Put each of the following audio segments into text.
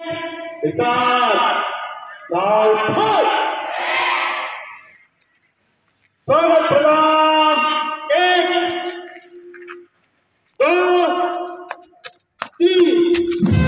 विकास स्वागत प्रदान एक दो तीन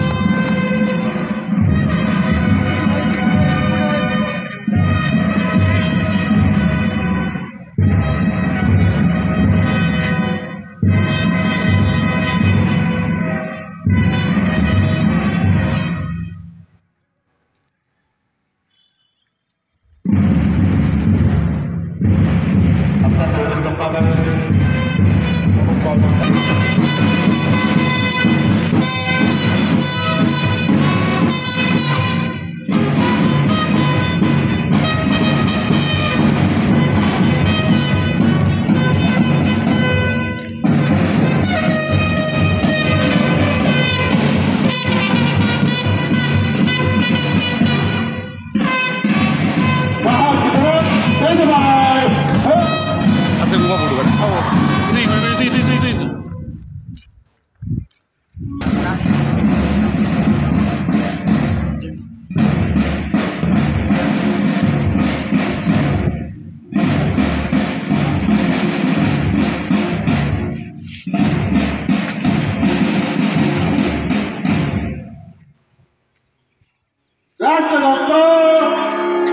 राष्ट्रभक्त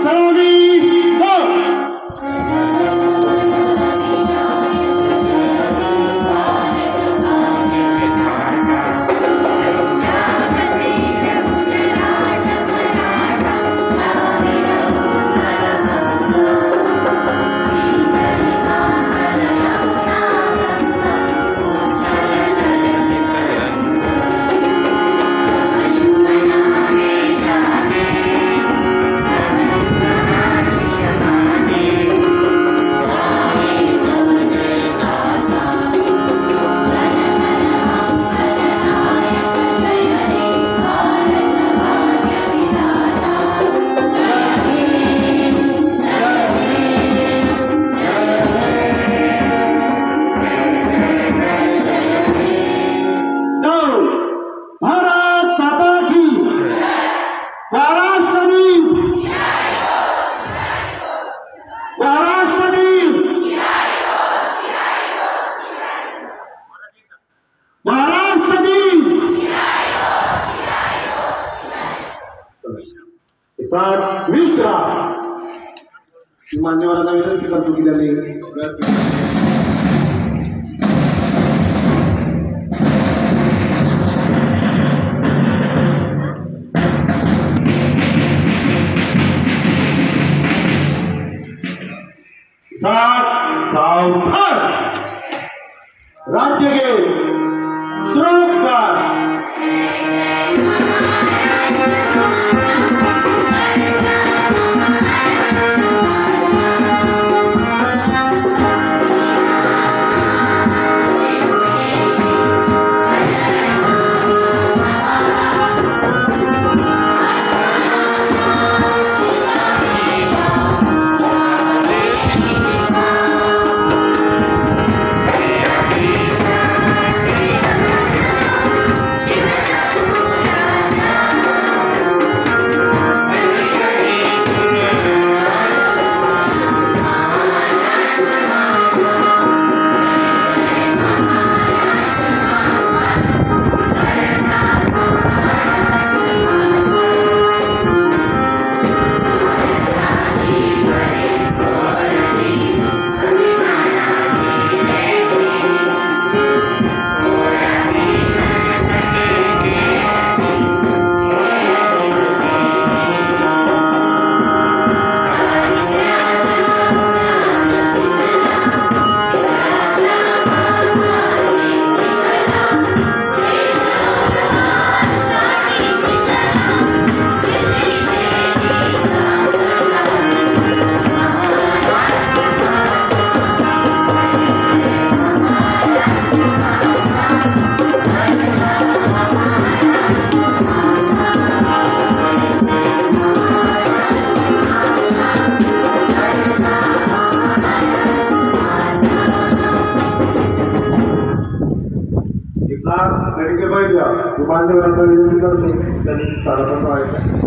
सलामी दो मिश्रा मान्यवरांना विनंती करतो की त्यांनी सावधान राज्य के श्रोतकार घरी पाहिजे मान्यवरांना विनंती करतो त्यांनी स्थानापन्न व्हायचं.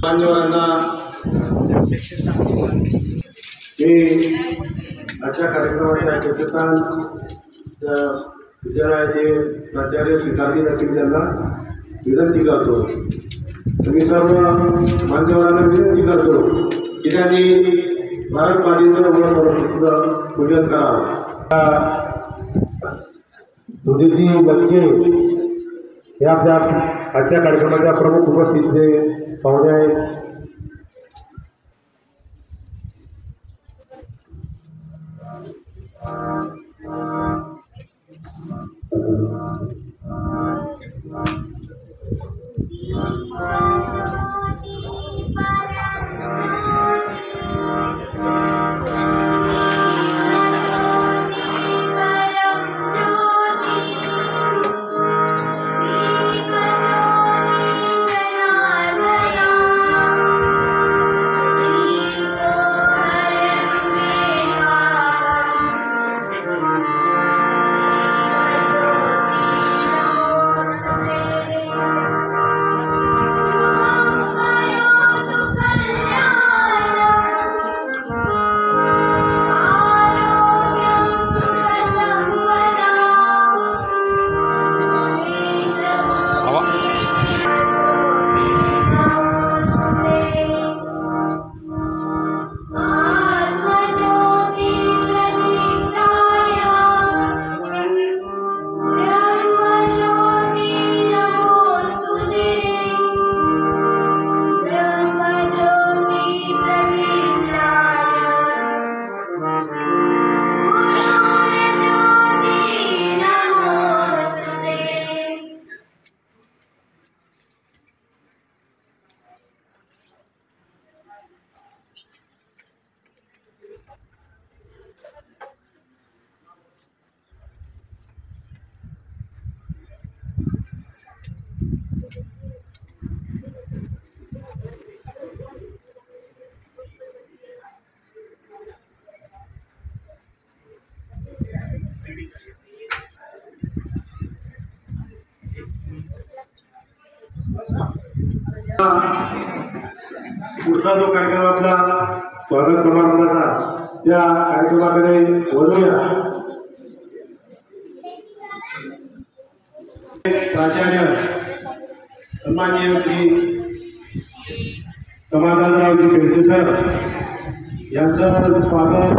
मान्यवरांना मी आजच्या कार्यक्रमाच्या अध्यक्षस्थान विद्यालयाचे प्राचार्य श्रीकांती पाटील यांना विनंती करतो. मी सर्व मान्यवरांना विनंती करतो की त्यांनी भारत मातेचं सरस्वतीचं पूजन करावं. सुधीरजी लटके हे आपल्या आजच्या कार्यक्रमाच्या प्रमुख उपस्थितीचे पाहुणे आहेत. पुढचा जो कार्यक्रम आपला स्वागत समारंभाचा त्या कार्यक्रमाकडे बोलूया। प्राचार्य सन्माननीय श्री समाधानरावजी शेळके सर यांचं स्वागत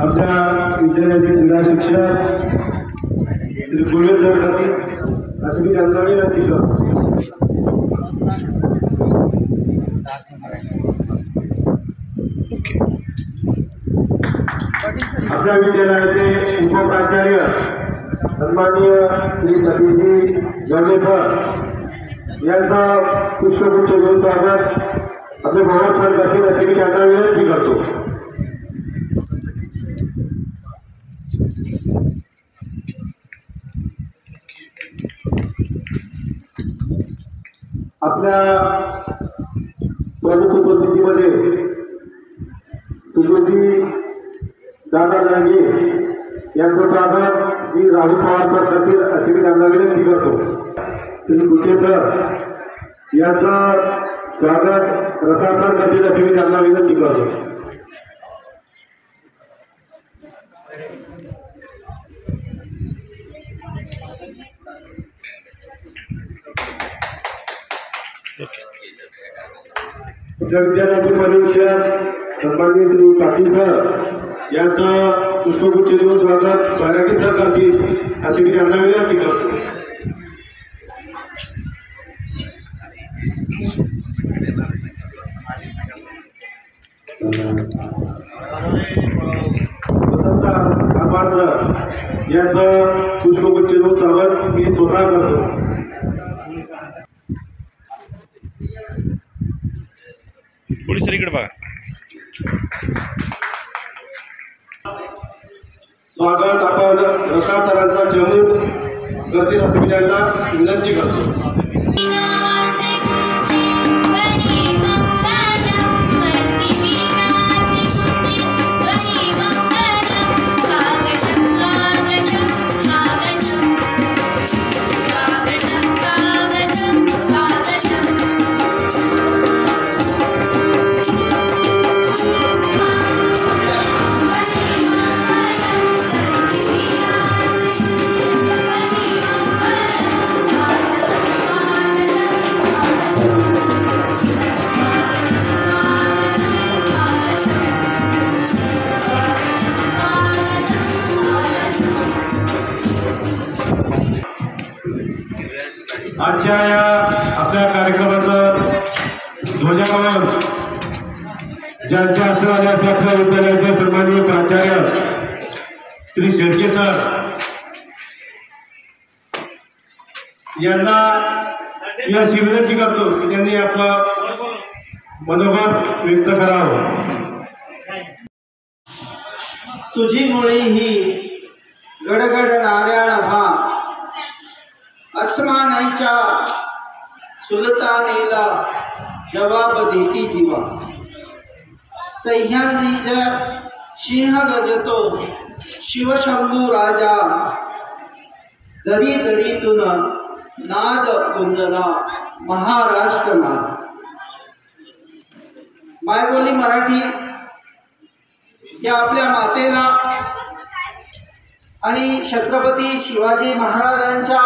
आपल्या विद्यालयाचे क्रीडा शिक्षक श्री गुळे सर करतील असं मी त्यांचा विनंती करतो। आपल्या विद्यालयाचे उपप्राचार्य सन्माननीय श्री सतीजी जवळे सर यांचा पुष्पगुच्छ देऊन स्वागत आपले भवन सर करतील अशी मी त्यांना विनंती करतो। आपल्या प्रमुख उपस्थितीमध्ये सुधीरजी दादा जांगे यांचं स्वागत मी राहुल पवार सर करतील अशी मी त्यांना विनंती करतो। श्री गुटे सर यांचं स्वागत रसाळ सर करतील अशी मी त्यांना विनंती करतो। आपल्या विद्यालयाचे परीक्षक सन्माननीय श्री पाटील सर यांचं पुष्पगुच्छ देऊन स्वागत बैरागी सर करतील अशी मी त्यांना विनंती करतो। वसंत आंबाड सर यांचं पुष्पगुच्छ देऊन स्वागत मी स्वतः करतो। थोडी सर इकडे बघा। स्वागत आपण रसाळ सरांचा चमू करतील असं मी त्यांना विनंती करतो। आजच्या या आपल्या कार्यक्रमाचं ध्वजारोहण ज्यांच्या हस्ते आले असे आपल्या विद्यालयाचे सन्माननीय प्राचार्य श्री शेळके सर यांना मी अशी विनंती करतो की त्यांनी आपलं मनोगत व्यक्त करावं। तुझी मुळी ही गडगड नारायण हा अस्मानांच्या सुलतानेला जवाब देती जीवा सह्याद्रीचा सिंह गजतो शिवशंभू राजा दरी दरीतून नाद गुंजला महाराष्ट्र नाद। मायबोली मराठी या आपल्या मातेला आणि छत्रपती शिवाजी महाराजांच्या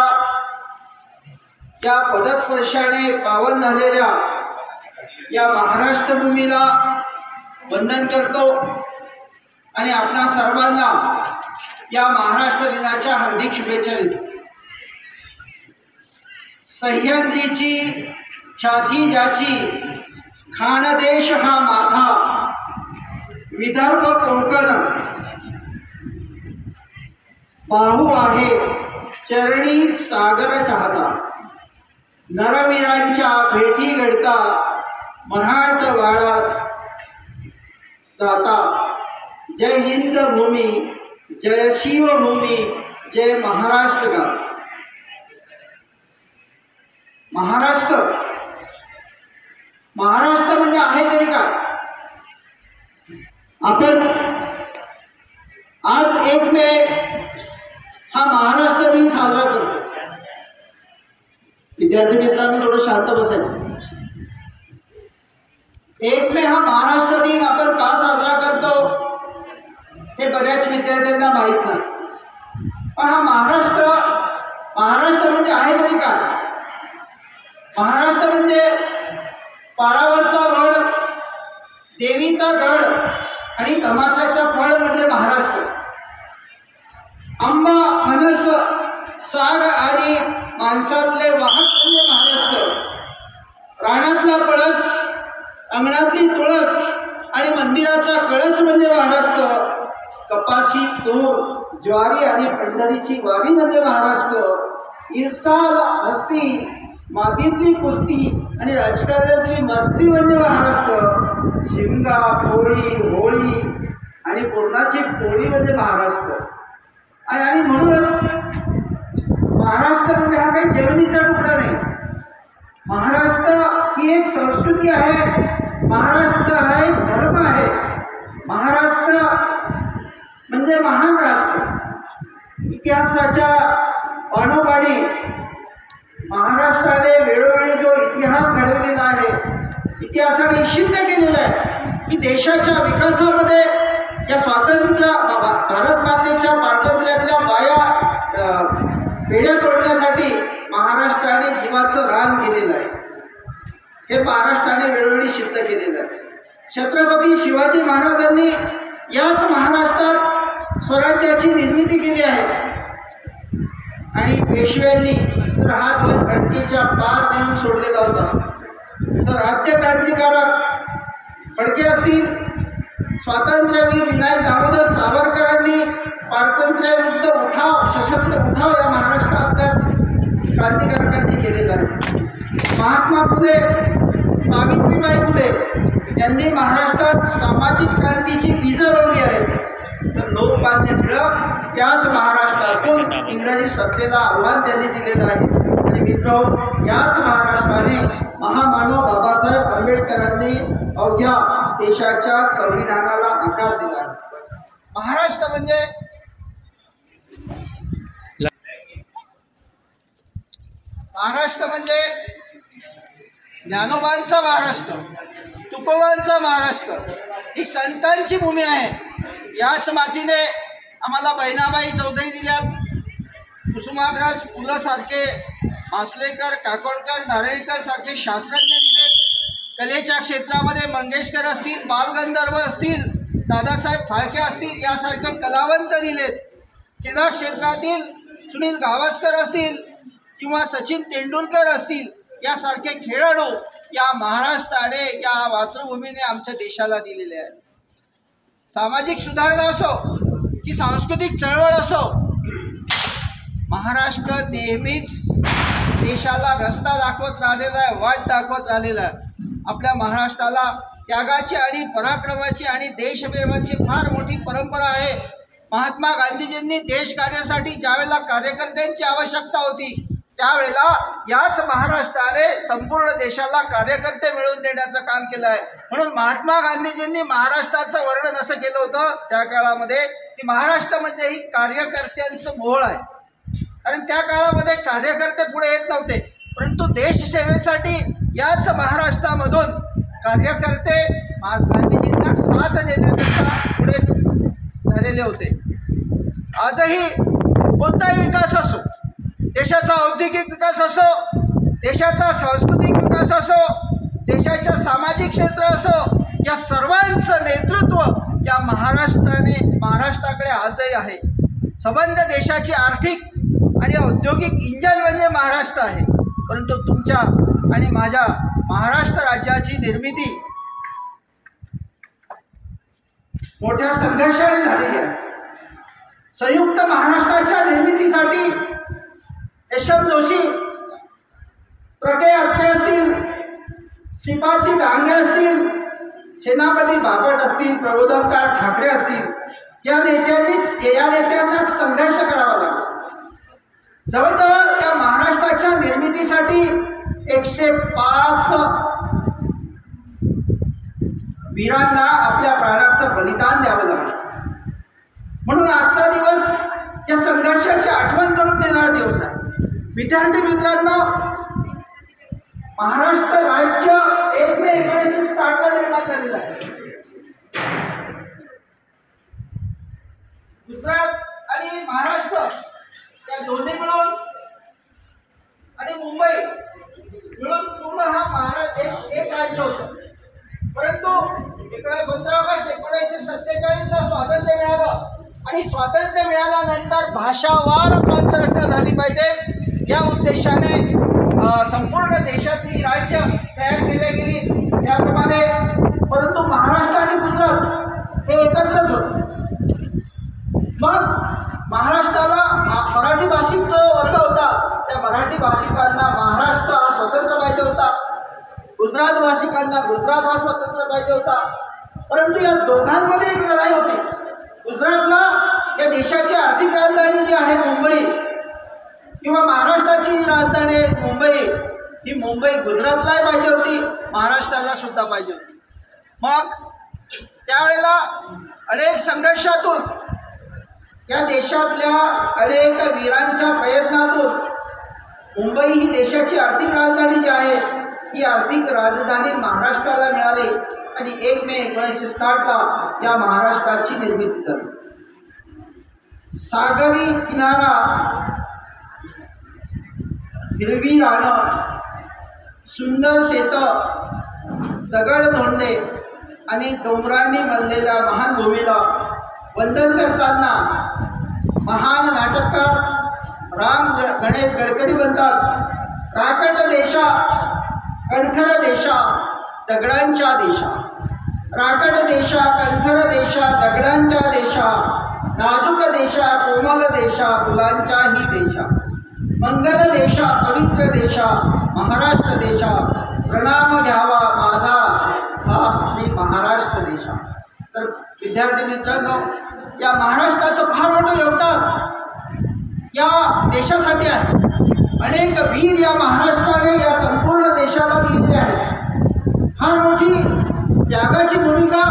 या पदस्पर्शाने पावन झालेल्या या महाराष्ट्र भूमीला वंदन करतो आणि आपणा सर्वांना या महाराष्ट्र दिनाच्या हार्दिक शुभेच्छा देतो। सह्याद्रीची छाती ज्याची खानदेश हा माथा विदर्भ कोकण बाहू आहे चरणी सागर चाहता नरवीरांच्या भेटी घडता मराठवाडा जाता जय हिंद भूमी जय शिवभूमी जय महाराष्ट्र गाता। महाराष्ट्र महाराष्ट्र म्हणजे आहे तरी काय? आपण आज 1 मे हा महाराष्ट्र दिन साजरा करतो। विद्यार्थी मित्रांनो थोडं शांत बसायचं. 1 मे हा महाराष्ट्र दिन आपण का साजरा करतो हे बऱ्याच विद्यार्थ्यांना माहीत नसतं. पण हा महाराष्ट्र म्हणजे आहे तरी काय? महाराष्ट्र म्हणजे पारावरचा वड, देवीचा गड आणि तमाशाचा फळ म्हणजे महाराष्ट्र. आंबा, फणस, साग आणि माणसातले वाहक म्हणजे महाराष्ट्र. रानातला पळस, अंगणातली तुळस आणि मंदिराचा कळस म्हणजे महाराष्ट्र. कपाशी, तूर, ज्वारी आणि पंढरीची वारी म्हणजे महाराष्ट्र. इरसाल, हस्ती, मातीतली कुस्ती आणि राजकारणातली मस्ती म्हणजे महाराष्ट्र. शिमगा, पोळी, होळी आणि पूर्णाची पोळी म्हणजे महाराष्ट्र. आणि म्हणूनच महाराष्ट्र म्हणजे हा काही जमिनीचा तुकडा नाही. महाराष्ट्र ही एक संस्कृती आहे. महाराष्ट्र हा एक धर्म आहे. महाराष्ट्र म्हणजे महान राष्ट्र. इतिहासाच्या पानोपाडी महाराष्ट्राने वेळोवेळी जो इतिहास घडवलेला आहे, इतिहासाने सिद्ध केलेला आहे की देशाच्या विकासामध्ये या स्वातंत्र्य भारत मातेच्या स्वातंत्र्यातल्या पेढ्या तोडण्यासाठी महाराष्ट्राने जीवाचं रान केलेलं आहे. हे महाराष्ट्राने वेळोवेळी सिद्ध केलेलं आहे. छत्रपती शिवाजी महाराजांनी याच महाराष्ट्रात स्वराज्याची निर्मिती केली आहे. आणि पेशव्यांनी तर हा दोन घटकेच्या पार नेऊन सोडलेला होता. तर राज्य क्रांतिकारक फडके असतील, स्वातंत्र्यवीर विनायक दामोदर सावरकरांनी स्वातंत्र्यविरुद्ध उठाव, सशस्त्र उठाव या महाराष्ट्रातल्या क्रांतिकारकांनी केलेला आहे. महात्मा फुले, सावित्रीबाई फुले यांनी महाराष्ट्रात सामाजिक क्रांतीची बीजं रोवली आहेत. तर लोकमान्य टिळक याच महाराष्ट्रातून इंग्रजी सत्तेला आव्हान त्यांनी दिलेलं आहे. आणि मित्रांनो, याच महाराष्ट्राने महामानव बाबासाहेब आंबेडकरांनी अवघ्या देशाच्या संविधानाला आकार दिला. महाराष्ट्र म्हणजे ज्ञानोबांचा महाराष्ट्र, तुकोबांचा महाराष्ट्र, ही संतांची भूमी आहे. याच मातीने आम्हाला बहिणाबाई चौधरी दिल्यात, कुसुमाग्रज पुलंसारखे, मासलेकर, काकोडकर, नारळीकर सारखे शास्त्रज्ञ दिलेत. कलेच्या क्षेत्रामध्ये मंगेशकर असतील, बालगंधर्व असतील, दादासाहेब फाळके असतील, यासारखे कलावंत दिलेत. क्रीडा क्षेत्रातील सुनील गावस्कर असतील किंवा सचिन तेंडुलकर असतील, यासारखे खेळाडू या महाराष्ट्राने, या मातृभूमीने आमच्या देशाला दिलेले आहेत. सामाजिक सुधारणा असो की सांस्कृतिक चळवळ असो, महाराष्ट्र नेहमीच देशाला रस्ता दाखवत राहिलेला आहे, वाट दाखवत राहिलेला आहे. आपल्या महाराष्ट्राला त्यागाची आणि पराक्रमाची आणि देशप्रेमाची फार मोठी परंपरा आहे. महात्मा गांधीजींनी देश कार्यासाठी ज्यावेळेला कार्यकर्त्यांची आवश्यकता होती, त्यावेळेला याच महाराष्ट्राने संपूर्ण देशाला कार्यकर्ते मिळवून देण्याचं काम केलं आहे. म्हणून महात्मा गांधीजींनी महाराष्ट्राचं वर्णन असं केलं होतं त्या काळामध्ये की महाराष्ट्र म्हणजे ही कार्यकर्त्यांचं मोहळ आहे. कारण त्या काळामध्ये कार्यकर्ते पुढे येत नव्हते, परंतु देशसेवेसाठी याच महाराष्ट्रामधून कार्यकर्ते गांधीजींना साथ देण्याकरता पुढे झालेले होते. आजही कोणताही विकास असो, देशाचा औद्योगिक विकास असो, देशाचा सांस्कृतिक विकास असो, देशाच्या सामाजिक क्षेत्र असो, या सर्वांचं नेतृत्व या महाराष्ट्राकडे आजही आहे. संबंध देशाची आर्थिक आणि औद्योगिक इंजन म्हणजे महाराष्ट्र आहे. परंतु तुमच्या आणि माझ्या महाराष्ट्र राज्याची निर्मिती मोठ्या संघर्षाने झालेली आहे. संयुक्त महाराष्ट्राच्या निर्मितीसाठी यशवंत जोशी, प्रके अत्रे असतील, श्रीपादजी डांगे असतील, सेनापती बापट असतील, प्रबोधनकार ठाकरे असतील, या नेत्यांना संघर्ष करावा लागला. जवळजवळ या महाराष्ट्राच्या निर्मितीसाठी 105 वीरांना आपल्या प्राणाचं बलिदान द्यावं लागलं. म्हणून आजचा दिवस या संघर्षाची आठवण करून देणारा दिवस आहे. विद्यार्थी मित्रांनो, महाराष्ट्र राज्य 1 मे 1960 निर्माण झालेलं आहे. गुजरात आणि महाराष्ट्र या दोन्ही मिळून आणि मुंबई मिळून पूर्ण हा महाराष्ट्र एक राज्य होतं. परंतु 15 ऑगस्ट 1947ला स्वातंत्र्य मिळालं आणि स्वातंत्र्य मिळाल्यानंतर भाषावार प्रांतरचना झाली पाहिजे या उद्देशाने संपूर्ण देशातली राज्य तयार केली गेली. त्याप्रमाणे परंतु महाराष्ट्र आणि गुजरात हे एकत्रच होते. मग महाराष्ट्राला मराठी भाषिक जो वर्ग होता त्या मराठी भाषिकांना महाराष्ट्र हा स्वतंत्र पाहिजे होता, गुजरात भाषिकांना गुजरात हा स्वतंत्र पाहिजे होता. परंतु या दोघांमध्ये एक लढाई होती. गुजरातला या देशाची आर्थिक राजधानी जी आहे मुंबई किंवा महाराष्ट्राची राजधानी मुंबई, ही मुंबई गुजरातलाही पाहिजे होती, महाराष्ट्राला सुद्धा पाहिजे होती. मग त्यावेळेला अनेक संघर्षातून या देशातल्या अनेक वीरांच्या प्रयत्नातून मुंबई ही देशाची आर्थिक राजधानी जी आहे ही आर्थिक राजधानी महाराष्ट्राला मिळाली आणि 1 मे 1960ला या महाराष्ट्राची निर्मिती झाली. सागरी किनारा, हिरवी रानं, सुंदर शेतं, दगडधोंडे आणि डोंगरांनी बनलेल्या महान भूमीला वंदन करताना महान नाटककार राम गणेश गडकरी म्हणतात, राकट देशा कणखर देशा दगडांच्या देशा, राकट देशा कणखर देशा दगडांच्या देशा, नाजूक देशा कोमल देशा फुलांच्याही देशा, मंगल देशा पवित्र देशा महाराष्ट्र देशा, प्रणाम घ्यावा माझा हा श्री महाराष्ट्र देशा. तर विद्यार्थी मित्रांनो, या महाराष्ट्राचं फार मोठं योगदान या देशासाठी आहे. अनेक वीर या महाराष्ट्राने या संपूर्ण देशाला दिलेले आहेत. फार मोठी त्यागाची भूमिका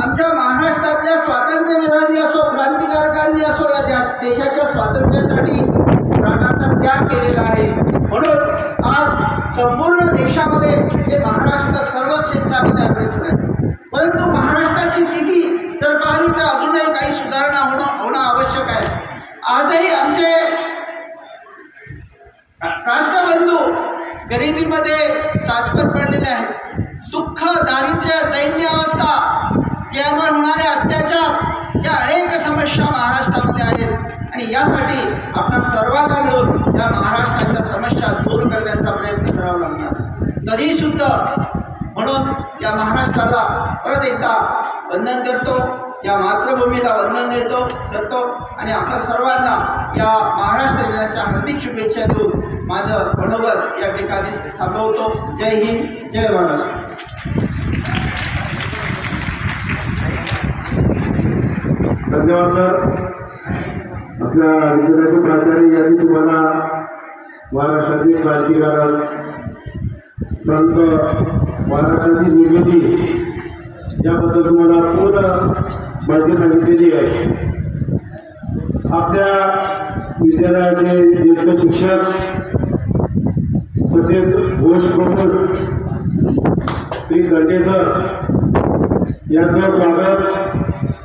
आमच्या महाराष्ट्रातल्या स्वातंत्र्यवीरांनी असो, क्रांतिकारकांनी असो, या देशाच्या स्वातंत्र्यासाठी प्राणाचा त्याग केलेला आहे. म्हणून आज संपूर्ण देशामध्ये हे महाराष्ट्र सर्व क्षेत्रामध्ये अग्रेसर आहे. परंतु महाराष्ट्राची स्थिती जर पाहिली तर अजूनही काही सुधारणा होणं आवश्यक आहे. आजही आमचे राष्ट्रबंधू गरिबीमध्ये चाचपत पडलेले आहेत. दुःख, दारिद्र्य, दैन्य अवस्था, स्त्रियांवर होणारे अत्याचार या अनेक समस्या महाराष्ट्रामध्ये आहेत आणि यासाठी आपण सर्वांना मिळून या महाराष्ट्राच्या समस्या दूर करण्याचा प्रयत्न करावा लागणार. तरीसुद्धा म्हणून या महाराष्ट्राला परत एकदा वंदन करतो, या मातृभूमीला वंदन करतो आणि आपल्या सर्वांना या महाराष्ट्र दिनाच्या हार्दिक शुभेच्छा देऊन माझं मनोगत या ठिकाणी थांबवतो. जय हिंद, जय महाराष्ट्र. धन्यवाद सर. आपल्या विद्यालयाचे प्राचार्य यांनी तुम्हाला महाराष्ट्रातील क्रांतिकारक संत महाराष्ट्राची निर्मिती याबद्दल तुम्हाला पूर्ण माहिती सांगितलेली आहे. आपल्या विद्यालयाचे ज्येष्ठ शिक्षक तसेच घोष प्रमुख श्री गडके सर यांचं स्वागत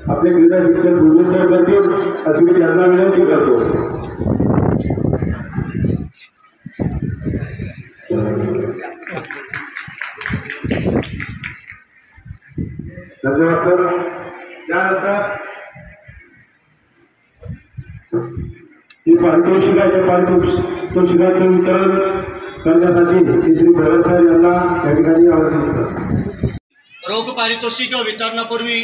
आपले क्रीडा शिक्षक गुरु सर करतील अशी मी त्यांना विनंती करतो. धन्यवाद सर. त्यानंतर ही पारितोषिकाचं वितरण करण्यासाठी श्री भरत सर यांना या ठिकाणी आवाहन करतात. रोख पारितोषिक वितरणापूर्वी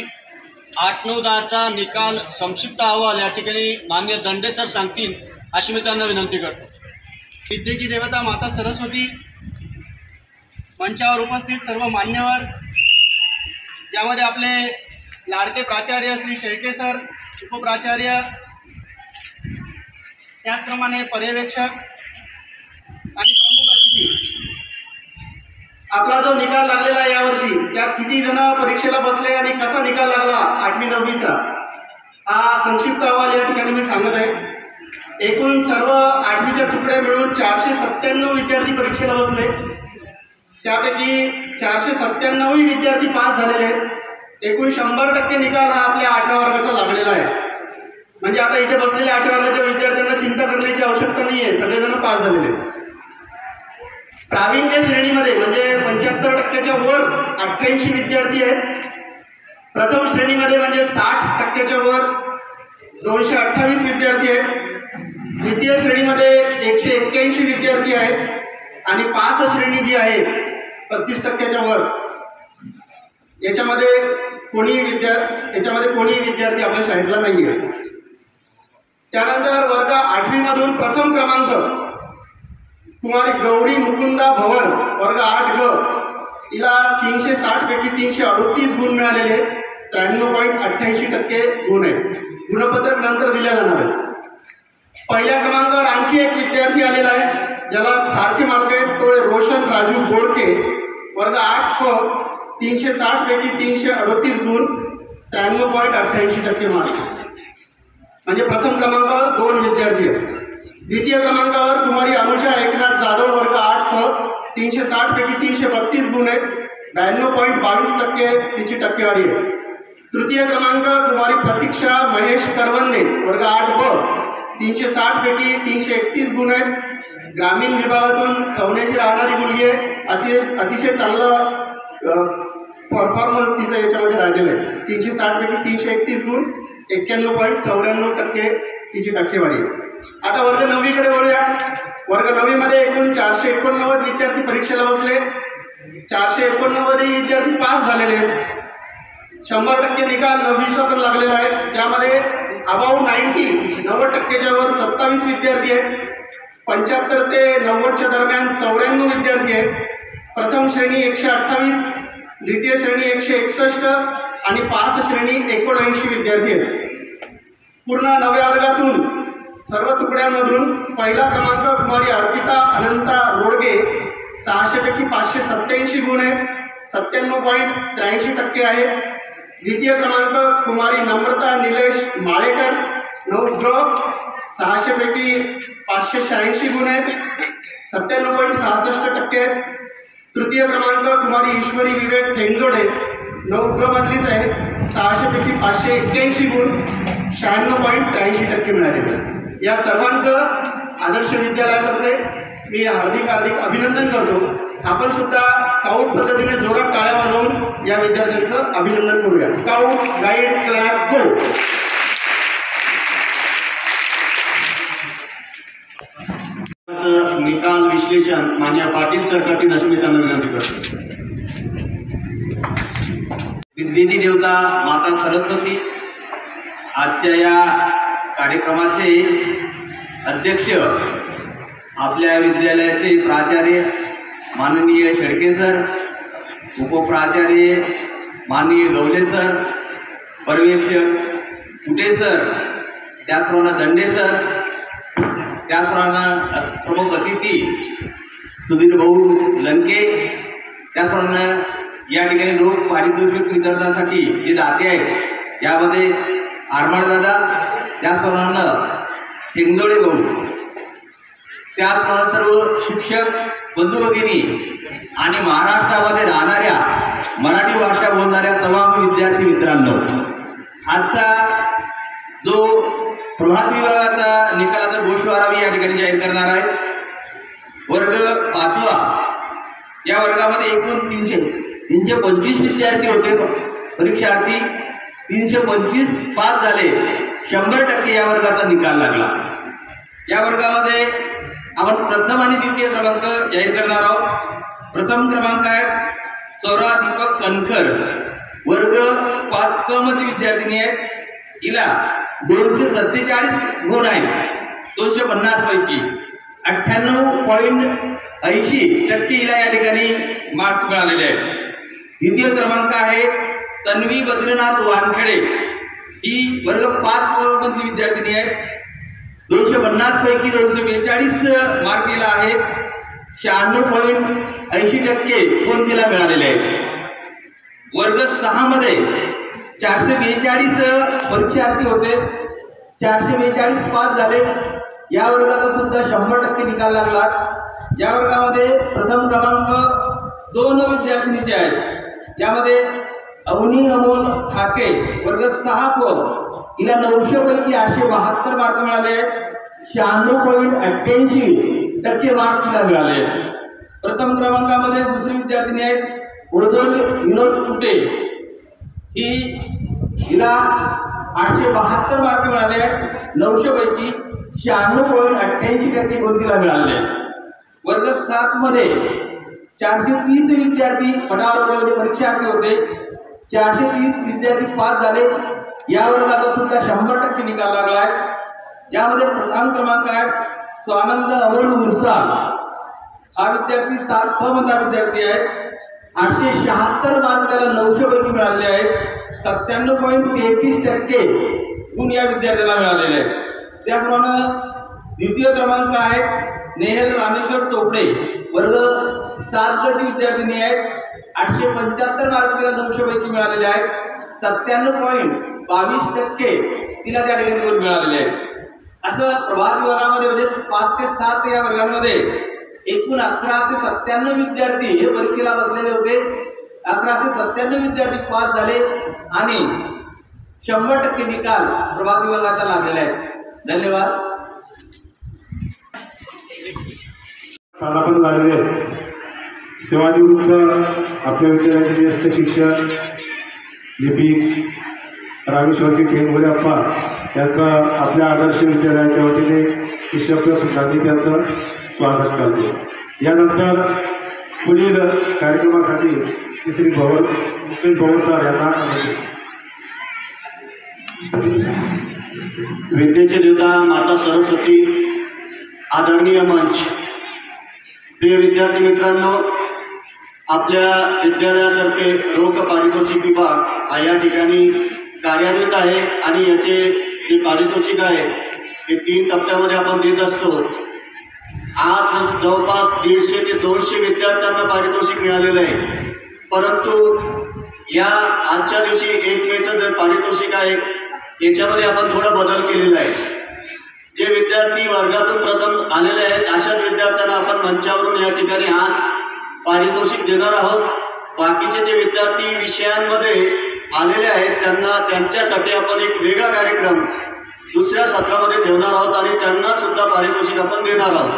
8-9-10चा निकाल संक्षिप्त अहवाल या ठिकाणी मान्य दंडे सर सांगतील अशी मी त्यांना विनंती करतो. विद्येची देवता माता सरस्वती, मंचावर उपस्थित सर्व मान्यवर, ज्यामध्ये आपले लाडके प्राचार्य श्री शेळके सर, उपप्राचार्य, त्याचप्रमाणे पर्यवेक्षक आणि प्रमुख अतिथी. आपला जो निकाल लागलेला आहे यावर्षी, त्यात किती जण परीक्षेला बसले आणि कसा निकाल लागला 8वी-9वीचा, हा संक्षिप्त अहवाल या ठिकाणी मी सांगत आहे. एकूण सर्व 8वीच्या तुकड्या मिळून 497 विद्यार्थी परीक्षेला बसले त्यापैकी 497 विद्यार्थी पास झालेले आहेत। एकूण 100% निकाल हा आपल्या 8व्या वर्गाचा लागलेला आहे। म्हणजे आता इथे बसलेल्या 8व्या वर्गाच्या विद्यार्थ्यांना चिंता करण्याची आवश्यकता नाही आहे, सगळेजण पास झालेले आहेत। प्रावीण्य श्रेणीमध्ये म्हणजे 75%च्या वर 88 विद्यार्थी आहेत। प्रथम श्रेणीमध्ये म्हणजे 60%च्या वर 228 विद्यार्थी आहेत। द्वितीय श्रेणीमध्ये 181 विद्यार्थी आहेत आणि पास श्रेणी जी आहे 35%च्या वर, याच्यामध्ये कोणी विद्यार्थी आपल्या शाळेतला नाही आहे। त्यानंतर वर्ग 8वी मधून प्रथम क्रमांक कुमारी गौरी मुकुंदा भवन वर्ग 8 ग, हिला 360 पैकी 338 गुण मिळालेले आहेत। 93.88% गुण आहेत। गुणपत्रक नंतर दिल्या जाणार आहे। पहिल्या क्रमांकावर आणखी एक विद्यार्थी आलेला आहे ज्याला सारखे मार्क आहेत, तो रोशन राजू गोडके वर्ग 8 फ, 360 पैकी 338 गुण, 93.88% मार्क। म्हणजे प्रथम क्रमांकावर 2 विद्यार्थी आहेत। द्वितीय क्रमांकावर कुमारी अनुजा एकनाथ जाधव वर्ग 8 फ, 360 पैकी 332 गुण आहेत, 92.22% तिची टक्केवारी आहे। तृतीय क्रमांक कुमारी प्रतीक्षा महेश करवंदे वर्ग 8 ब, 360 पैकी 331 गुण आहेत। ग्रामीण विभागातून सवण्याची राहणारी मुलगी आहे। अतिशय चांगला परफॉर्मन्स तिचा याच्यामध्ये राहिलेला आहे। 360 पैकी 331 गुण, 91.94% तिची टक्केवारी आहे। आता वर्ग 9वी कडे वळूया। वर्ग 9वी मध्ये एकूण 489 विद्यार्थी परीक्षेला बसले। 489 विद्यार्थी पास झालेले आहेत। 100% निकाल 9वीचा पण लागलेला आहे। त्यामध्ये अबाउट 90% वर 27 विद्यार्थी आहेत। 75 ते 90च्या दरम्यान 94 विद्यार्थी आहेत। प्रथम श्रेणी 128, द्वितीय श्रेणी 161 आणि पास श्रेणी 79 विद्यार्थी आहेत। पूर्ण 9व्या वर्गातून सर्व तुकड्यांमधून पहिला क्रमांक कुमारी अर्पिता अनंता रोडगे 600 पैकी 587 गुण आहेत, 97.83% आहेत। द्वितीय क्रमांक कुमारी नम्रता निलेश माळेकर 9 ग, 600 पैकी 586 गुण आहेत, 97.66% आहेत। तृतीय क्रमांक कुमारी ईश्वरी विवेक ठेंगजोडे 9 ग मधलीच आहे, 600 पैकी 581 गुण, 96.83% मिळाले। या सर्वांचं आदर्श विद्यालयातर्फे मी हार्दिक अभिनंदन करतो। आपण सुद्धा स्काउट पद्धतीने जोरात टाळ्या वाजवून या विद्यार्थ्यांचं अभिनंदन करूया। स्काउट गाईड क्लॅप गो। निकाल विश्लेषण मान्य पाटील सरकारची अशी त्यांना विनंती करतो। विद्येची देवता माता सरस्वती आजच्या या कार्यक्रमाचे अध्यक्ष आपल्या विद्यालयाचे प्राचार्य माननीय शेळके सर, उपप्राचार्य माननीय गवले सर, पर्यवेक्षक कुटे सर, त्याचप्रमाणे दंडे सर, त्याचप्रमाणे प्रमुख अतिथी सुधीर भाऊ लंके, त्याचप्रमाणे या ठिकाणी लोक पारितोषिक वितरणासाठी जे दाते आहेत यामध्ये आरमाळदादा, त्याचप्रमाणे ठेंगजोडे भाऊ, त्याचप्रमाणे सर्व शिक्षक बंधू भगिनी आणि महाराष्ट्रामध्ये राहणाऱ्या मराठी भाषा बोलणाऱ्या तमाम विद्यार्थी मित्रांनो, आजचा जो प्रभात विभागाचा निकालाचा गोषवारा मी या ठिकाणी जाहीर करणार आहे। वर्ग 5वा या वर्गामध्ये एकूण 325 विद्यार्थी होते परीक्षार्थी, 325 पास झाले, 100% या वर्गाचा निकाल लागला। या वर्गामध्ये आपण प्रथम आणि द्वितीय क्रमांक जाहीर करणार आहोत। प्रथम क्रमांक आहे सौरा दीपक कणखर, वर्ग 5 क मध्ये विद्यार्थिनी आहेत। हिला 247 गुण आहेत, 250 पैकी 98.80% हिला या ठिकाणी मार्क्स मिळालेले आहेत। द्वितीय क्रमांक आहे तन्वी बद्रीनाथ वानखेडे, ही वर्ग 5 क मधली विद्यार्थिनी आहे। 250 पैकी 242 मार्क हिला आहेत, 96.80% गुण तिला मिळालेले आहेत। वर्ग 6 मध्ये 442 परीक्षार्थी होते, 442 पास झाले। या वर्गाचा सुद्धा 100% निकाल लागला। या वर्गामध्ये प्रथम क्रमांक 2 विद्यार्थिनीचे आहेत. यामध्ये अवनी अमोल ठाके वर्ग 6 प हिला 900 पैकी 872 मार्क मिळाले आहेत. 96.88% मार्क तिला मिळाले आहेत. प्रथम क्रमांकामध्ये दुसरी विद्यार्थिनी आहेत ओझल विनोद कुटे. हिला 872 मार्क मिळाले आहेत. 900 पैकी 96.88% गुण तिला मिळाले आहेत. वर्ग 7 मध्ये 430 विद्यार्थी पटावर होते, म्हणजे परीक्षार्थी होते. 430 विद्यार्थी पास झाले. या वर्गाचा सुद्धा 100% निकाल लागला आहे. यामध्ये प्रथम क्रमांक आहे स्वानंद अमोल उरसाल. हा विद्यार्थी 7 प मधला विद्यार्थी आहे. 876 मार्क त्याला 900 पैकी मिळालेले आहेत. 97.33% गुण या विद्यार्थ्याला मिळालेले आहेत. त्याचप्रमाणे द्वितीय क्रमांक आहे नेहल रामेश्वर चोपडे वर्ग 7 ची विद्यार्थिनी आहेत. 875 मार्क तिला 900 पैकी मिळालेले आहेत. 97.22% तिला त्या ठिकाणी गुण मिळालेले आहेत. असं प्रभात विभागामध्ये म्हणजे 5 ते 7 या वर्गांमध्ये एकूण 1197 विद्यार्थी हे परीक्षेला बसलेले होते. 1197 विद्यार्थी पास झाले आणि 100% निकाल प्रभात विभागाचा लागलेला आहे. धन्यवाद. पण झालेले सेवानिवृत्त आपल्या विद्यालयाचे ज्येष्ठ शिक्षक लिपिक रामेश्वरजी खेंगोले अप्पा यांचा आपल्या आदर्श विद्यालयाच्या वतीने शिक्षक सुद्धांनी त्यांचं स्वागत करते. यानंतर पुढील कार्यक्रमासाठी श्री मुकेश भवन सर यांना विद्येचे देवता माता सरस्वती, आदरणीय मंच, प्रिय विद्यार्थी मित्रांनो, आपल्या विद्यालयातर्फे रोख पारितोषिक विभाग हा या ठिकाणी कार्यान्वित आहे आणि याचे जे पारितोषिक आहे हे 3 टप्प्यामध्ये आपण देत असतो. आज जवळपास 150 ते 200 विद्यार्थ्यांना पारितोषिक मिळालेलं आहे. परंतु या आजच्या दिवशी 1 मेचं जे पारितोषिक आहे याच्यामध्ये आपण थोडा बदल केलेला आहे. जे विद्यार्थी वर्गातून प्रथम आलेले आहेत अशाच विद्यार्थ्यांना आपण मंचावरून या ठिकाणी आज पारितोषिक देणार आहोत. बाकीचे जे विद्यार्थी विषयांमध्ये आलेले आहेत त्यांच्यासाठी आपण एक वेगळा कार्यक्रम दुसऱ्या सत्रामध्ये ठेवणार आहोत आणि त्यांना सुद्धा पारितोषिक आपण देणार आहोत.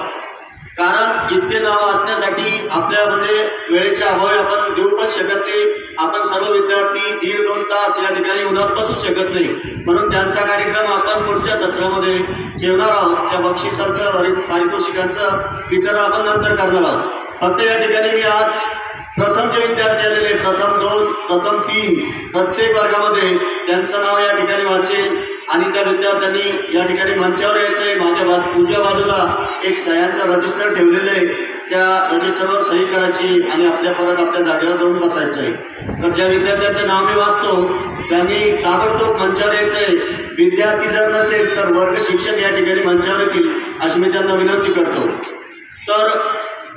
कारण इतके नाव असण्यासाठी आपल्या म्हणजे वेळेच्या अभावी आपण देऊ पण शकत नाही. आपण सर्व विद्यार्थी 1.5-2 तास या ठिकाणी उन्हात बसू शकत नाही. म्हणून त्यांचा कार्यक्रम आपण पुढच्या सत्रामध्ये ठेवणार आहोत. त्या बक्षिसांचं पारितोषिकांचं वितरण आपण नंतर करणार आहोत. फक्त या ठिकाणी मी आज प्रथम जे विद्यार्थी आलेले प्रथम 2, प्रथम 3 प्रत्येक वर्गामध्ये त्यांचं नाव या ठिकाणी वाचेल आणि त्या विद्यार्थ्यांनी या ठिकाणी मंचावर यायचं आहे. माझ्या उजव्या बाजूला एक सह्यांचं रजिस्टर ठेवलेलं आहे. त्या रजिस्टरवर सही करायची आणि परत आपल्या जागेवर जाऊन बसायचं आहे. तर ज्या विद्यार्थ्यांचं नाव मी वाचतो त्यांनी ताबडतोब मंचावर यायचं आहे. विद्यार्थी जर नसेल तर वर्ग शिक्षक या ठिकाणी मंचावर येतील अशी मी त्यांना विनंती करतो. तर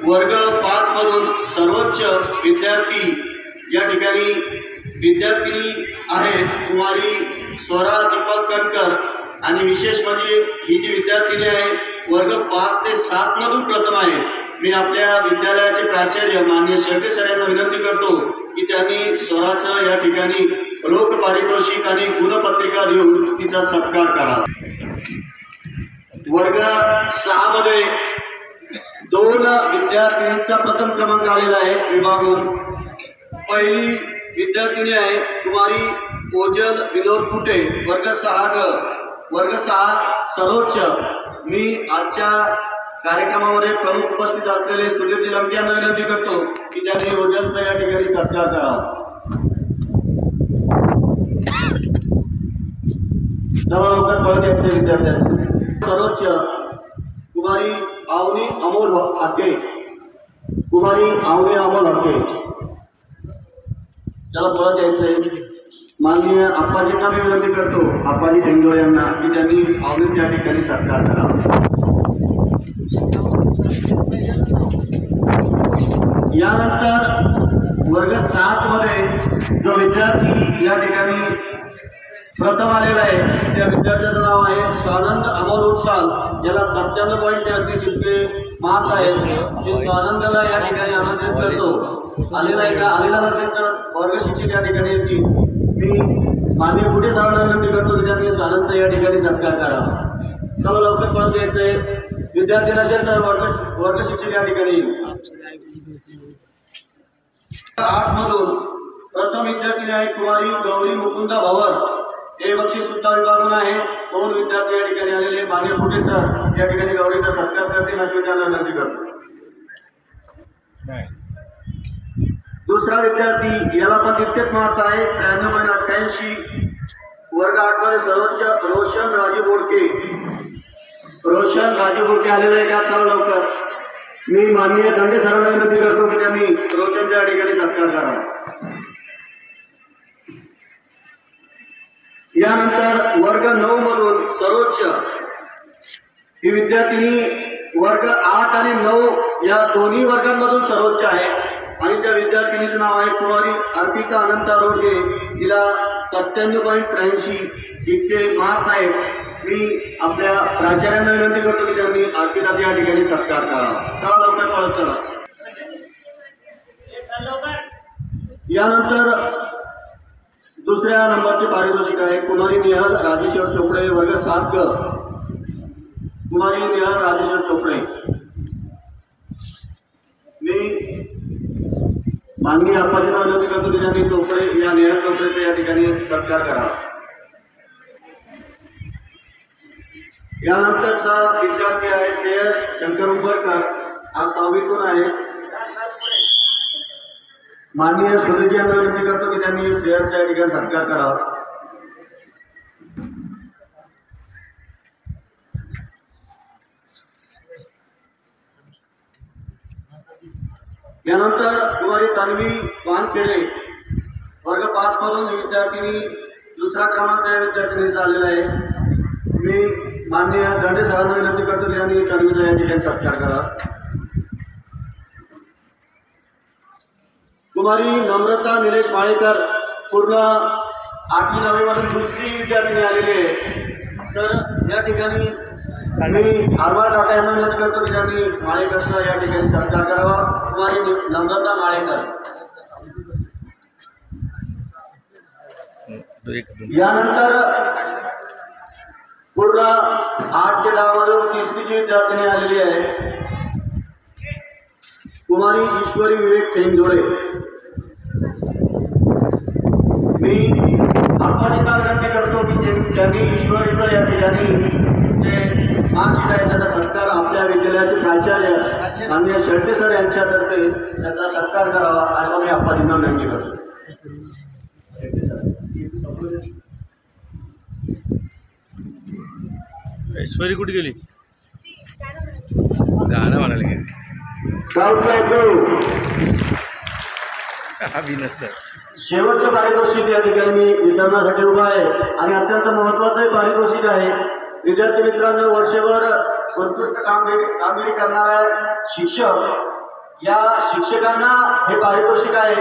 वर्ग 5 मधून सर्वोच्च विद्यार्थी या ठिकाणी विद्यार्थिनी आहेत कुमारी स्वरा दीपक कणकर. आणि विशेष म्हणजे ही जी विद्यार्थिनी आहे वर्ग 5 ते 7 मधून प्रथम आहे. मी आपल्या विद्यालयाचे प्राचार्य माननीय शेळके सर यांना विनंती करतो की त्यांनी स्वराचं या ठिकाणी रोख पारितोषिक आणि गुणपत्रिका देऊन तिचा सत्कार करावा. वर्ग 6 मध्ये 2 विद्यार्थिनींचा प्रथम क्रमांक आलेला आहे विभागून. पहिली विद्यार्थिनी आहे कुमारी ओझल विनोद कुटे वर्ग 6 सर्वोच्च. मी आजच्या कार्यक्रमामध्ये प्रमुख उपस्थित असलेले सुधीरजी लंके यांना विनंती करतो की त्यांनी ओझलचा या ठिकाणी सत्कार करावा. लवकर पळत यायचे विद्यार्थ्यांनी. सर्वोच्च कुमारी आवनी अमोल हाके. त्याला पळत यायचंय. माननीय आप्पाजींना मी विनंती करतो आप्पाजी खेंगोळे यांना की त्यांनी आवनी त्या ठिकाणी सत्कार करावा. यानंतर वर्ग 7 मध्ये जो विद्यार्थी या ठिकाणी प्रथम आलेला आहे त्या विद्यार्थ्याचं नाव आहे स्वानंद अमोल उत्साल. याला 97.33% मास आहे ते स्वानंदाला या ठिकाणी आमंत्रित करतो. आलेला नसेल तर वर्ग शिक्षक या ठिकाणी येतील. मी माननीय पुढे सरांना विनंती करतो की त्यांनी स्वानंद या ठिकाणी सत्कार करावा. चला लवकर पळत यायचंय. विद्यार्थी नसेल तर वर्ग शिक्षक या ठिकाणी येईल. 8 मधून प्रथम विद्यार्थिनी आहे कुमारी गौरी मुकुंदा भवर. हे बक्षीस सुद्धा विभागून आहे. 2 विद्यार्थी या ठिकाणी आलेले. माननीय पुढे सर या ठिकाणी गौरीचा सत्कार करतील अशी मी त्यांना विनंती करतो. दुसरा विद्यार्थी याला पण तितकेच मार्क्स आहे 93.88. वर्ग 8 मध्ये सर्वोच्च रोशन राजू बोडके. रोशन राजू बोडके आलेले आहे. त्या चला लवकर. मी माननीय दंडे सरांना विनंती करतो की त्यांनी रोशनच्या या ठिकाणी सत्कार करावा. यानंतर वर्ग 9 मधून सर्वोच्च ही विद्यार्थिनी वर्ग 8 आणि 9 या दोन्ही वर्गांमधून सर्वोच्च आहे आणि त्या विद्यार्थिनीचं नाव आहे कुमारी अर्पिता अनंता रोडगे. तिला 97.83 इतके मार्क्स आहेत. मी आपल्या प्राचार्यांना विनंती करतो की त्यांनी अर्पिताच्या या ठिकाणी सत्कार करावा. चला लवकर पळत चला. यानंतर दुसऱ्या नंबरचे पारितोषिक आहे कुमारी नेहल राजेश्वर चोपडे वर्ग 7 ग. कुमारी नेहल राजेश्वर चोपडे. मी माननीय अप्पाजींना विनंती करतो की त्यांनी चोपडे या नेहल चोपडेचा या ठिकाणी सत्कार करावा. यानंतरचा विद्यार्थी आहे श्रेयस शंकर उंबरकर. आज 6वीतून आहे. माननीय सुधीरजी यांना विनंती करतो की त्यांनी श्रेयसचा या ठिकाणी सत्कार करावा. यानंतर कुमारी तन्वी वानखेडे वर्ग 5 मधून विद्यार्थिनी दुसरा क्रमांक या विद्यार्थिनीचा आलेला आहे. मी माननीय दंडे सरांना विनंती करतो की त्यांनी तन्वीचा या ठिकाणी सत्कार करावा. कुमारी नम्रता निलेश माळेकर पूर्ण 8वी 9वी मधून दुसरी विद्यार्थिनी आलेली आहे. तर या ठिकाणी मी आरवार टाटा यांना विनंती करतो की त्यांनी माळेकरचा या ठिकाणी सत्कार करावा. कुमारी नम्रता माळेकर. यानंतर पूर्ण 8 ते 10 मधून तिसरीची विद्यार्थिनी आलेली आहे कुमारी ईश्वरी विवेक टेंगोळे. मी अप्पाजींना विनंती करतो की त्यांनी ईश्वरीचं या ठिकाणी मार्कशीट आहे त्याचा सत्कार आपल्या विद्यालयाचे प्राचार्य माननीय शेळके सर यांच्यातर्फे त्याचा सत्कार करावा असा मी अप्पाजींना विनंती करतो. ऐश्वरी कुठे गेली? गाणं म्हणायला गेली. शेवटचं पारितोषिक या ठिकाणी मी वितरणासाठी उभा आहे आणि अत्यंत महत्त्वाचं पारितोषिक आहे. विद्यार्थी मित्रांनो, वर्षभर उत्कृष्ट कामगिरी करणारा शिक्षक या शिक्षकांना हे पारितोषिक आहे.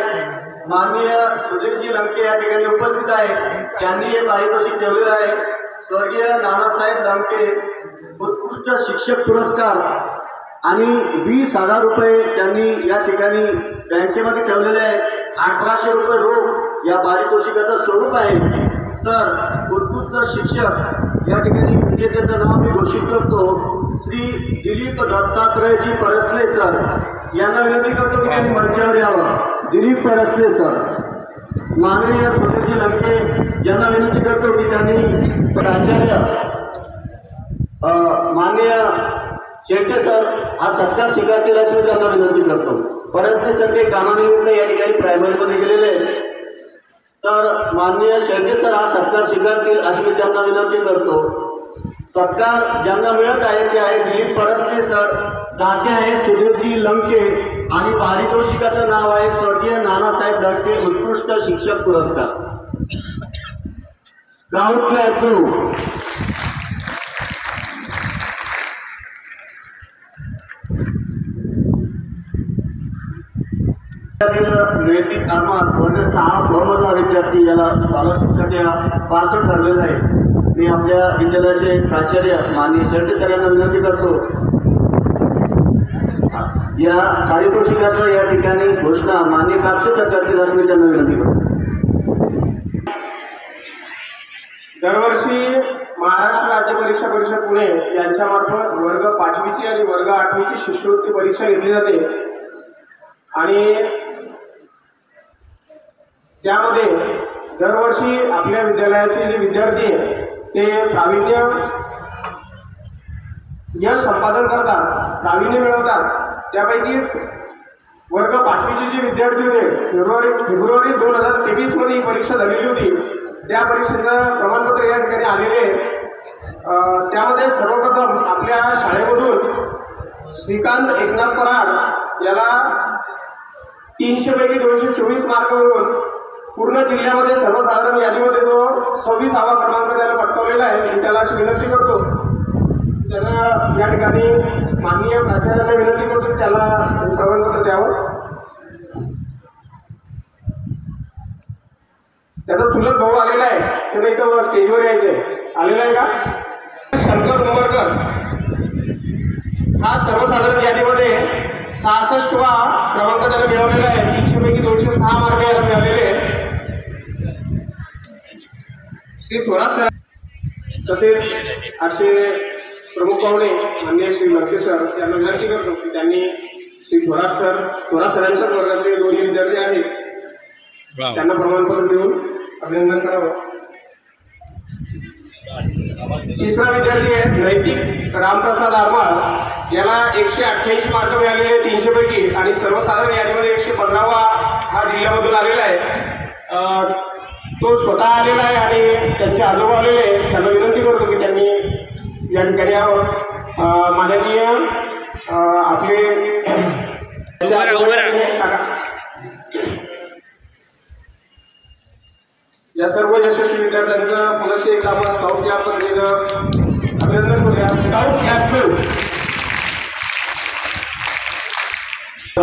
माननीय सुधीरजी लंके या ठिकाणी उपस्थित आहेत. त्यांनी हे पारितोषिक ठेवलेलं आहे. स्वर्गीय नानासाहेब लंके उत्कृष्ट शिक्षक पुरस्कार आणि 20,000 रुपये त्यांनी या ठिकाणी बँकेमध्ये ठेवलेले आहे. 1800 रुपये रोख या पारितोषिकाचं स्वरूप आहे. तर उत्कृष्ट शिक्षक या ठिकाणी विजेत्याचं नाव मी घोषित करतो. श्री दिलीप दत्तात्रयजी परसले सर यांना विनंती करतो की त्यांनी मंचावर यावं. दिलीप परसले सर. माननीय सुधीरजी लंके यांना विनंती करतो की त्यांनी प्राचार्य माननीय शेळके सर हा सत्कार स्वीकारतील अशी मी त्यांना विनंती करतो. परसले सर ते कामानिमित्त या ठिकाणी प्रायमरीमध्ये गेलेले आहेत. तर माननीय शेळके सर हा सत्कार स्वीकारतील अशी मी त्यांना विनंती करतो. सत्कार ज्यांना मिळत आहे ते आहे दिलीप परसले सर, दाते आहे सुधीरजी लंके आणि पारितोषिकाचं नाव आहे स्वर्गीय नानासाहेब लंके उत्कृष्ट शिक्षक पुरस्कार. स्काउट क्लास नैतिक आत्मा वर्ग 6 बहुमधला विद्यार्थी याला स्कॉलरशिपसाठी पात्र ठरलेला आहे. मी आपल्या विद्यालयाचे प्राचार्य माननीय शेळके सर यांना विनंती करतो या पारितोषिकाचं या ठिकाणी घोषणा माननीय कापसे करतील असं मी त्यांना विनंती करतो. दरवर्षी महाराष्ट्र राज्य परीक्षा परिषद पुणे यांच्यामार्फत वर्ग 5वीची आणि वर्ग 8वीची शिष्यवृत्ती परीक्षा घेतली जाते आणि त्यामध्ये दरवर्षी आपल्या विद्यालयाचे जे विद्यार्थी आहेत ते प्रावीण्य यश संपादन करतात, प्रावीण्य मिळवतात. त्यापैकीच वर्ग 5वीचे जे विद्यार्थी होते फेब्रुवारी 2023 मध्ये ही परीक्षा झालेली होती. त्या परीक्षेचं प्रमाणपत्र या ठिकाणी आलेले. त्यामध्ये सर्वप्रथम आपल्या शाळेमधून श्रीकांत एकनाथ पराड याला 300 पैकी 224 मार्क मिळवून पूर्ण जिल्ह्यामध्ये सर्वसाधारण यादीमध्ये तो 26वा क्रमांक त्याला पटकावलेला आहे. मी त्याला अशी विनंती करतो, त्याला या ठिकाणी माननीय प्राचार्यांना विनंती करतो त्याला प्रमाणपत्र द्यावं. त्याचा चुलत भाऊ आलेला आहे, त्याला इथं स्टेजवर यायचंय. आलेला आहे का? शंकर उंबरकर हा सर्वसाधारण यादीमध्ये 66वा क्रमांक त्याला मिळवलेला आहे. 300 पैकी 206 मार्क याला मिळालेले आहे. श्री थोरात सर तसेच आजचे प्रमुख पाहुणे माननीय श्री लंके सर यांना विनंती करतो की त्यांनी श्री थोरात सरांच्या वर्गातले दोन्ही विद्यार्थी आहेत त्यांना प्रमाणपत्र देऊन अभिनंदन करावं. तिसरा विद्यार्थी आहे नैतिक रामप्रसाद आरमाळ याला 188 मार्क मिळालेले 300 पैकी आणि सर्वसाधारण यादीमध्ये 115वा हा जिल्ह्यामधून आलेला आहे. तो स्वतः आलेला आहे आणि त्यांचे आजोबा आलेले आहे. त्यांना विनंती करतो की त्यांनी या ठिकाणी यावं. माननीय आपले या सर्व यशस्वी विद्यार्थ्यांचं पुनश्च एकदा आपण स्काउट क्लब पद्धतीनं अभिनंदन करूया. स्काउट क्लब करू.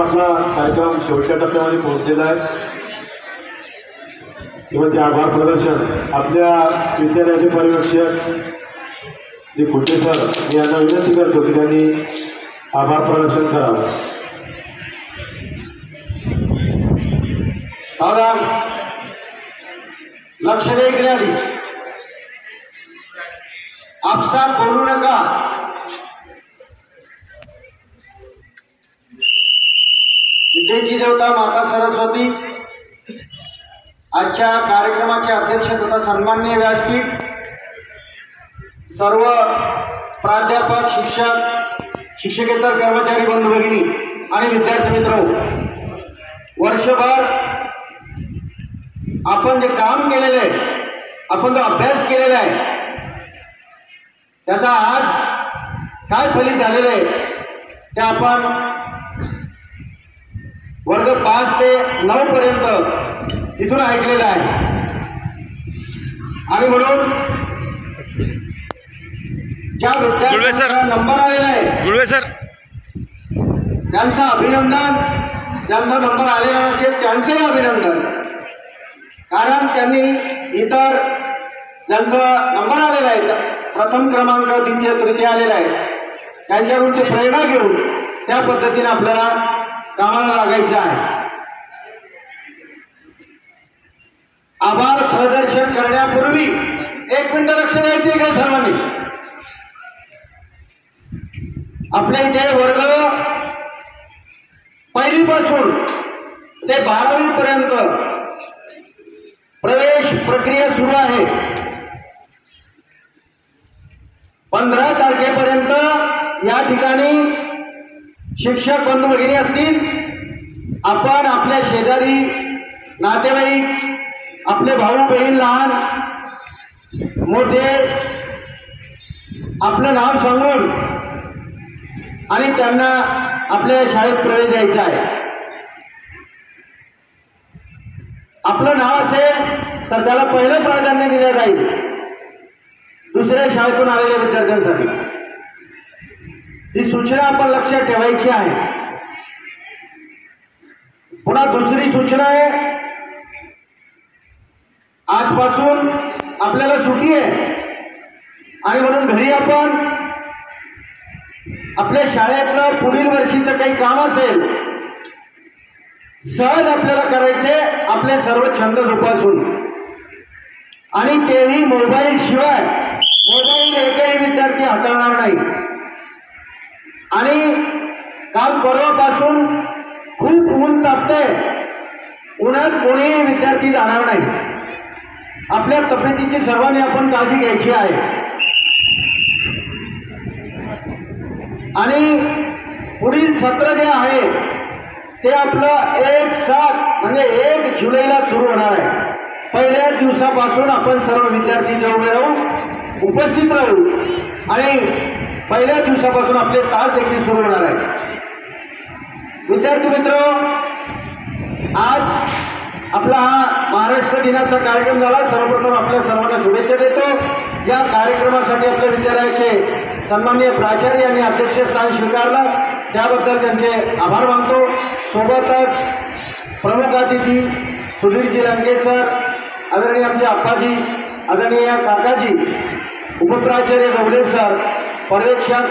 आपला कार्यक्रम शेवटच्या टप्प्यामध्ये पोहोचलेला आहे. किंवा ते आभार प्रदर्शन आपल्या विद्यालयाचे पर्यवेक्षक जे कुटे सर मी यांना विनंती करतो की त्यांनी आभार प्रदर्शन करावं. लक्ष द्या इकडे आधी. आपसात बोलू नका. विद्येची देवता माता सरस्वती आजच्या कार्यक्रमाचे अध्यक्ष तथा सन्माननीय व्यासपीठ, सर्व प्राध्यापक, शिक्षकेतर कर्मचारी बंधू भगिनी आणि विद्यार्थी मित्र, वर्षभर आपण जे काम केलेलं आहे, आपण जो अभ्यास केलेला आहे, त्याचा आज काय फलित झालेलं आहे ते आपण वर्ग 5 ते 9 पर्यंत इथून ऐकलेलं आहे. आणि म्हणून ज्या विद्यार्थ्यांचा नंबर आलेला आहे गुळवे सर त्यांचं अभिनंदन, ज्यांचा नंबर आलेला नसेल त्यांचंही अभिनंदन. कारण त्यांनी इतर ज्यांचा नंबर आलेला आहे, प्रथम क्रमांक, द्वितीय, तृतीय आलेला आहे, त्यांच्याकडून ते प्रेरणा घेऊन त्या पद्धतीने आपल्याला कामाला लागायचं आहे. आभार प्रदर्शन करण्यापूर्वी 1 मिनिट लक्ष द्यायचं इकडे सर्वांनी. आपल्या इथे वर्ग 1ली पासून ते 12वी पर्यंत प्रवेश प्रक्रिया सुरू आहे. 15 तारखेपर्यंत या ठिकाणी शिक्षक बंधू भगिनी असतील. आपण आपल्या शेजारी, नातेवाईक, आपले भाऊ बहीण, लहान मोठे आपलं नाव सांगून आणि त्यांना आपल्या शाळेत प्रवेश द्यायचा आहे. आपलं नाव असेल तर त्याला पहिलं प्राधान्य दिलं जाईल दुसऱ्या शाळेतून आलेल्या विद्यार्थ्यांसाठी. ही सूचना आपण लक्षात ठेवायची आहे. पुन्हा दुसरी सूचना आहे, आजपासून आपल्याला सुट्टी आहे आणि म्हणून घरी आपण आपल्या शाळेतलं पुढील वर्षीचं काही काम असेल सहज आपल्याला करायचे आपले सर्व छंद जोपासून, आणि तेही मोबाईल शिवाय. मोबाईल एकही विद्यार्थी हाताळणार नाही. आणि काल परवापासून खूप ऊन तापतंय, उन्हात कोणीही विद्यार्थी जाणार नाही. आपल्या तब्येतीची सर्वांनी आपण काळजी घ्यायची आहे. आणि पुढील सत्र जे आहे ते आपलं 1/7 म्हणजे 1 जुलैला सुरू होणार आहे. पहिल्या दिवसापासून आपण सर्व विद्यार्थी जे उभे राहू, उपस्थित राहू, आणि पहिल्या दिवसापासून आपले तास देखील सुरू होणार आहे. विद्यार्थी मित्र, आज आपला हा महाराष्ट्र दिनाचा कार्यक्रम झाला. सर्वप्रथम आपल्या सर्वांना शुभेच्छा देतो. या कार्यक्रमासाठी आपल्या विद्यालयाचे सन्माननीय प्राचार्य यांनी अध्यक्षस्थान स्वीकारलं, त्याबद्दल त्यांचे आभार मानतो. सोबतच प्रमुख अतिथी सुधीरजी लंके सर, आदरणीय आमचे अप्पाजी, आदरणीय काकाजी, उपप्राचार्य गवडे सर, पर्यवेक्षक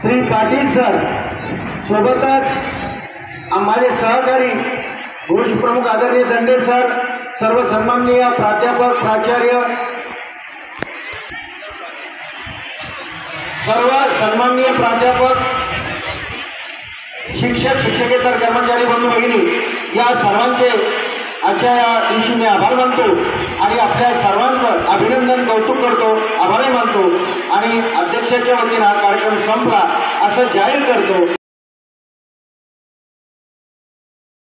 श्री पाटील सर, सोबतच माझे सहकारी घोष प्रमुख आदरणीय दंडे सर, सर्व सन्माननीय प्राध्यापक, प्राचार्य, सर्व सन्माननीय प्राध्यापक, शिक्षक, शिक्षकेतर कर्मचारी बंधू भगिनी, या सर्वांचे आजच्या या दिवशी मी आभार मानतो आणि आपल्या सर्वांचं अभिनंदन, कौतुक करतो, आभारही मानतो आणि अध्यक्षाच्या वतीने हा कार्यक्रम संपला असं जाहीर करतो.